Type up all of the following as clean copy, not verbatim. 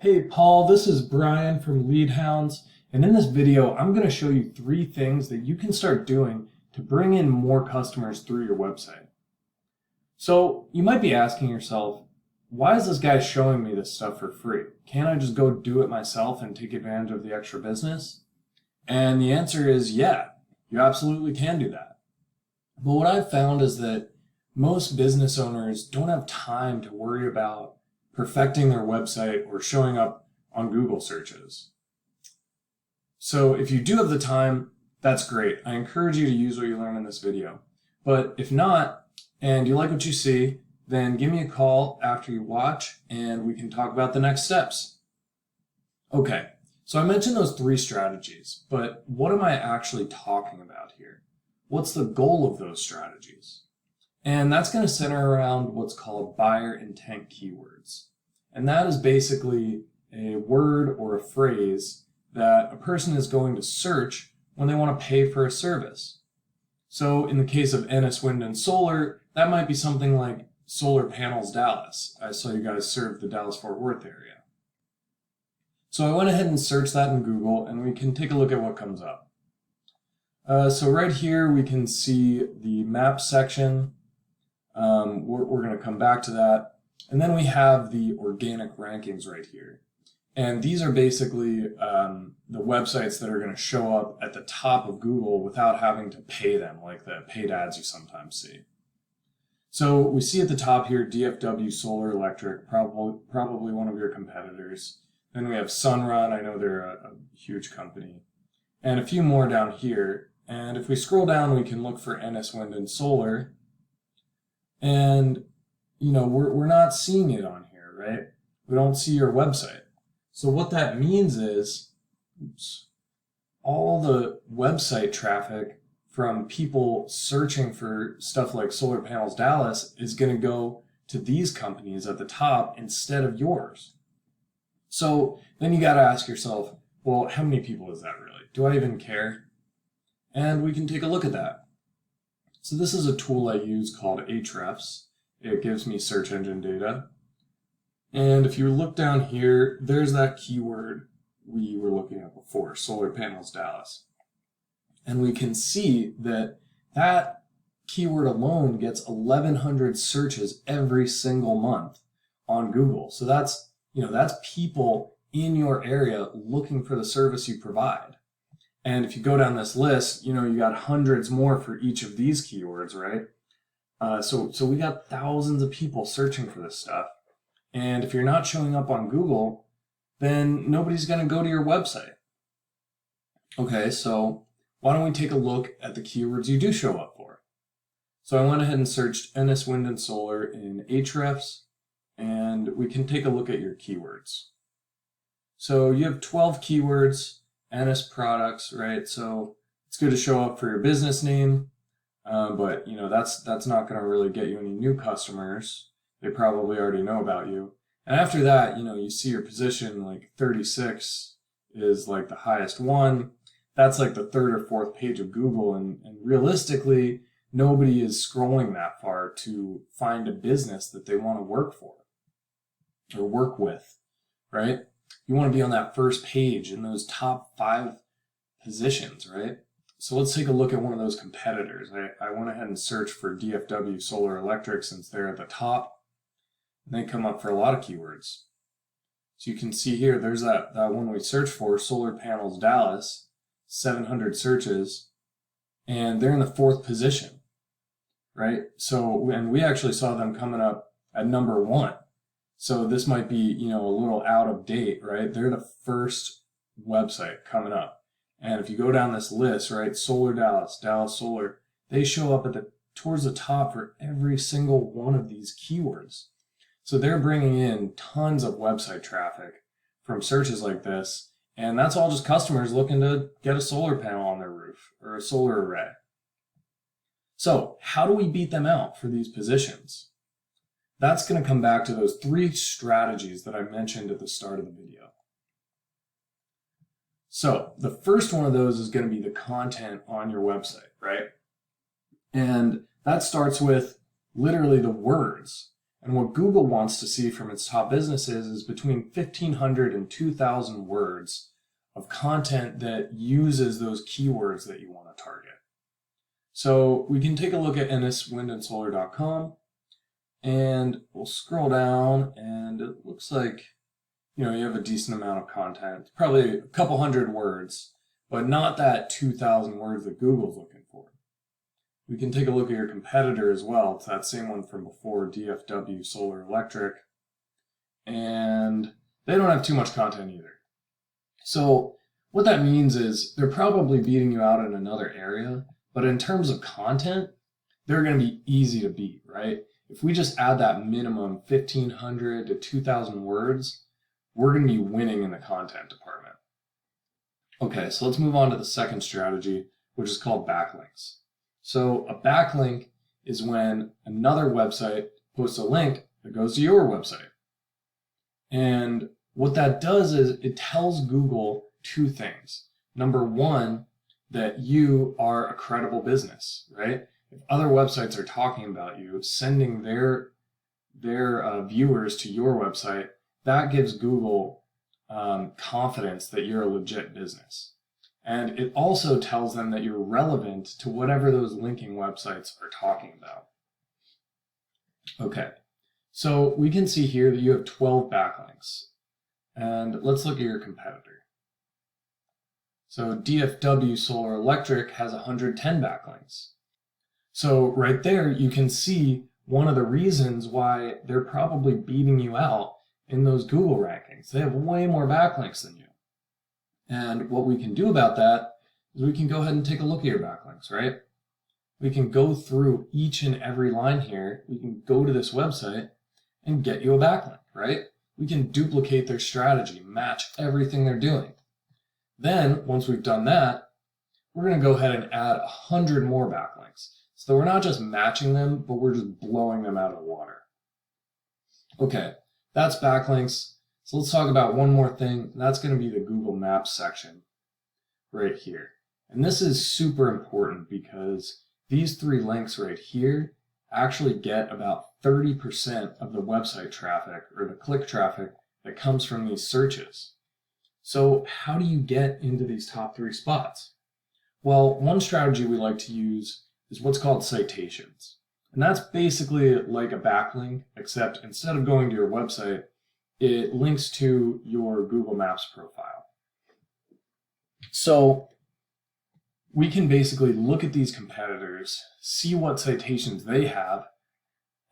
Hey Paul, this is Brian from Lead Hounds, and in this video I'm going to show you 3 things that you can start doing to bring in more customers through your website. So you might be asking yourself, why is this guy showing me this stuff for free? Can't I just go do it myself and take advantage of the extra business? And the answer is yeah, you absolutely can do that. But what I've found is that most business owners don't have time to worry about perfecting their website or showing up on Google searches. So if you do have the time, that's great. I encourage you to use what you learn in this video. But if not, and you like what you see, then give me a call after you watch and we can talk about the next steps. Okay, so I mentioned those 3 strategies, but what am I actually talking about here? What's the goal of those strategies? And that's going to center around what's called buyer intent keywords. And that is basically a word or a phrase that a person is going to search when they want to pay for a service. So in the case of Ennis Wind and Solar, that might be something like Solar Panels Dallas. I saw you guys serve the Dallas-Fort Worth area. So I went ahead and searched that in Google, and we can take a look at what comes up. So right here we can see the map section. We're going to come back to that. And then we have the organic rankings right here. And these are basically the websites that are going to show up at the top of Google without having to pay them, like the paid ads you sometimes see. So we see at the top here, DFW Solar Electric, probably one of your competitors. Then we have Sunrun, I know they're a huge company. And a few more down here. And if we scroll down, we can look for Ennis Wind and Solar. And you know, we're not seeing it on here, right? We don't see your website. So what that means is, all the website traffic from people searching for stuff like Solar Panels Dallas is going to go to these companies at the top instead of yours. So then you got to ask yourself, well, how many people is that really? Do I even care? And we can take a look at that. So this is a tool I use called Ahrefs. It gives me search engine data. And if you look down here, there's that keyword we were looking at before, Solar Panels Dallas. And we can see that that keyword alone gets 1,100 searches every single month on Google. So that's people in your area looking for the service you provide. And if you go down this list, you got hundreds more for each of these keywords, right? So we got thousands of people searching for this stuff. And if you're not showing up on Google, then nobody's going to go to your website. Okay, so why don't we take a look at the keywords you do show up for? So I went ahead and searched Ennis Wind and Solar in Ahrefs, and we can take a look at your keywords. So you have 12 keywords, Ennis products, right? So it's good to show up for your business name. But that's not going to really get you any new customers. They probably already know about you. And after that, you see your position, like 36 is like the highest one. That's like the 3rd or 4th page of Google. And realistically, nobody is scrolling that far to find a business that they want to work for or work with, right? You want to be on that first page in those top 5 positions, right? So let's take a look at one of those competitors. I went ahead and searched for DFW Solar Electric since they're at the top. And they come up for a lot of keywords. So you can see here, there's that one we searched for, Solar Panels Dallas, 700 searches, and they're in the 4th position, right? So, and we actually saw them coming up at number 1. So this might be, a little out of date, right? They're the first website coming up. And if you go down this list, right, Solar Dallas, Dallas Solar, they show up towards the top for every single one of these keywords. So they're bringing in tons of website traffic from searches like this, and that's all just customers looking to get a solar panel on their roof or a solar array. So how do we beat them out for these positions? That's going to come back to those 3 strategies that I mentioned at the start of the video. So the first one of those is going to be the content on your website, right? And that starts with literally the words. And what Google wants to see from its top businesses is between 1,500 and 2,000 words of content that uses those keywords that you want to target. So we can take a look at enniswindandsolar.com, and we'll scroll down, and it looks like, you have a decent amount of content, probably a couple hundred words, but not that 2,000 words that Google's looking for. We can take a look at your competitor as well. It's that same one from before, DFW Solar Electric, and they don't have too much content either. So what that means is they're probably beating you out in another area, but in terms of content, they're going to be easy to beat, right? If we just add that minimum 1,500 to 2,000 words, we're going to be winning in the content department. Okay, so let's move on to the second strategy, which is called backlinks. So a backlink is when another website posts a link that goes to your website. And what that does is it tells Google two things. Number one, that you are a credible business, right? If other websites are talking about you, sending their viewers to your website, that gives Google confidence that you're a legit business. And it also tells them that you're relevant to whatever those linking websites are talking about. Okay, so we can see here that you have 12 backlinks. And let's look at your competitor. So DFW Solar Electric has 110 backlinks. So right there, you can see one of the reasons why they're probably beating you out in those Google rankings. They have way more backlinks than you. And what we can do about that is we can go ahead and take a look at your backlinks, right? We can go through each and every line here. We can go to this website and get you a backlink, right? We can duplicate their strategy, match everything they're doing. Then, once we've done that, we're going to go ahead and add 100 more backlinks. So we're not just matching them, but we're just blowing them out of the water. Okay, that's backlinks. So let's talk about one more thing, and that's going to be the Google Maps section right here. And this is super important because these three links right here actually get about 30% of the website traffic or the click traffic that comes from these searches. So how do you get into these top three spots? Well, one strategy we like to use is what's called citations. And that's basically like a backlink, except instead of going to your website, it links to your Google Maps profile. So we can basically look at these competitors, see what citations they have,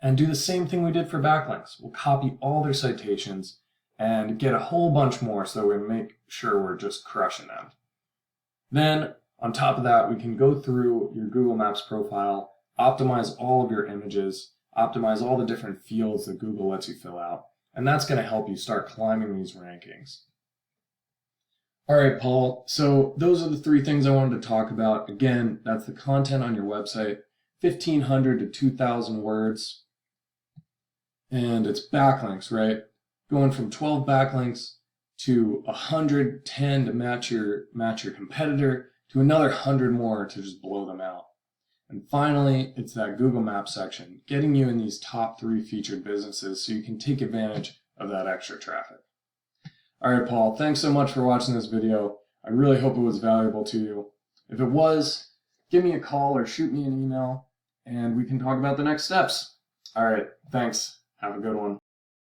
and do the same thing we did for backlinks. We'll copy all their citations and get a whole bunch more so we make sure we're just crushing them. Then, on top of that, we can go through your Google Maps profile, optimize all of your images, optimize all the different fields that Google lets you fill out, and that's going to help you start climbing these rankings. All right, Paul, so those are the three things I wanted to talk about. Again, that's the content on your website, 1,500 to 2,000 words, and it's backlinks, right? Going from 12 backlinks to 110 to match your competitor, to another 100 more to just blow them out. And finally, it's that Google Maps section, getting you in these top three featured businesses so you can take advantage of that extra traffic. All right, Paul, thanks so much for watching this video. I really hope it was valuable to you. If it was, give me a call or shoot me an email, and we can talk about the next steps. All right, thanks. Have a good one.